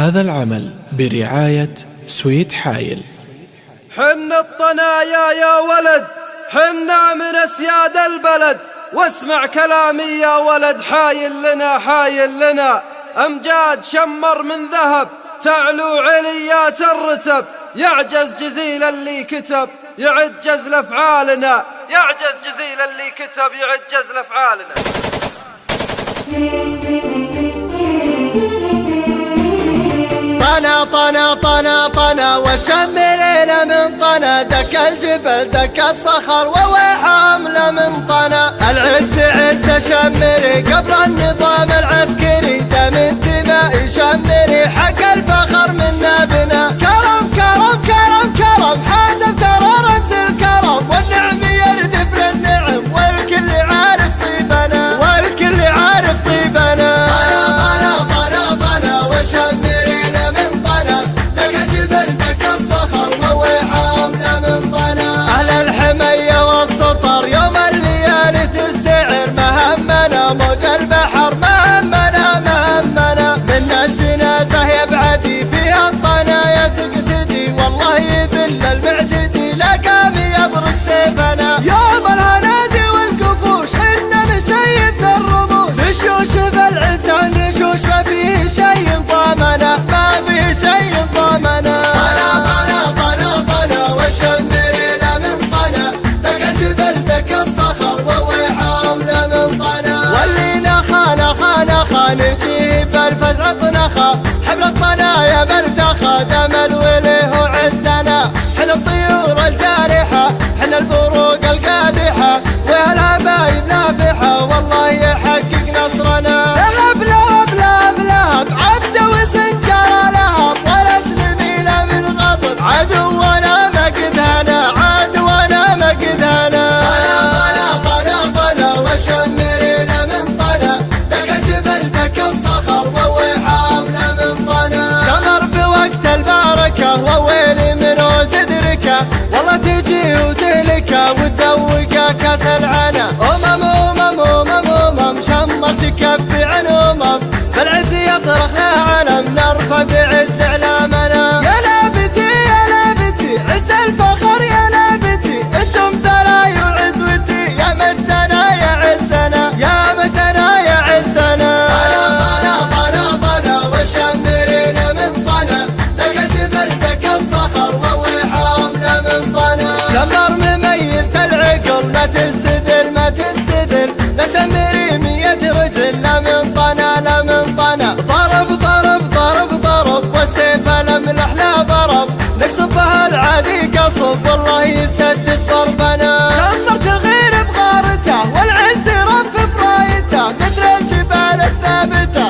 هذا العمل برعاية سويت حايل. حن الطنايا يا ولد، حنا من أسياد البلد، واسمع كلامي يا ولد. حايل لنا حايل لنا أمجاد شمر من ذهب، تعلو عليات الرتب. يعجز جزيل اللي كتب يعجز لأفعالنا، يعجز جزيل اللي كتب يعجز لأفعالنا. طنا طنا طنا طنا وشمرنا من طنا، دك الجبل دك الصخر ووحامل من طنا. العز عز شمري قبل النظام العسكري، دم انتمائي شمري حق الفخر منا بنا. كرم كرم كرم كرم حاتم ترى رمز الكرم، والنعم يردف للنعم والكل عارف طيبنا، والكل عارف طيبنا. طنا طنا طنا طنا وشمرينا من طنا، دك الجبل دك الصخر ووحامنا من طنا. أهل الحمية والسطر يوم الليالي تستعر، مهمنا موج البحر مهمنا مهمنا. من الجنازة يبعدي فيها الطنايا تقتدي، والله يذل المعتدي لقام يبرك سيفنا. يوم الهنادي والقفوش حنا مشيب في الرموش، نشوش في العسان نشوش ما فيه شيء ضامنا، ما فيه شيء ضامنا. طنا طنا طنا طنا وشمرينا من طنا، دك الجبل دك الصخر ووحامنا من طنا. واللينا خانا خانا خانتي بالفزع طنخا، حبل الطنايا مرتخى دم الوله وعزنا. حنا الطيور الجارحة حنا البروق القادحة، والهبايب نافحة والله يحقق نصرنا. لهب لهب لهب لهب عبد وسنجر لهب، والاسلمي له من غضب عدونا مقدهنا، عدونا مقدهنا. طنا طنا طنا وشمرينا من طنا، دك الجبل دك الصخر ووحامنا من طنا. شمر بوقت البركة وويلي منه تدركه، والله تجي وتهلكه وتذوقه كاس العنا. أمم شمر تكفي عن بالعز يطرخ له علم، نرفع بعز اعلامنا. يا لابتي يا لابتي عز الفخر يا لابتي، انتم ثراي وعزوتي يا مجدنا يا عزنا، يا مجدنا يا عزنا. طنا طنا طنا وشمرينا من طنا، دك الجبل دك الصخر ووحامنا من طنا. شمر مميت العقل ما تستدر ما تستدر، لا شمري 100 رجل لا من طنا لا من طنا. ضرب ضرب ضرب ضرب والسيف الاملح لا ضرب، نقصفها العادي قصب والله يسدد ضربنا. شمر تغير بغارته والعز رف برايته، مثل الجبال الثابته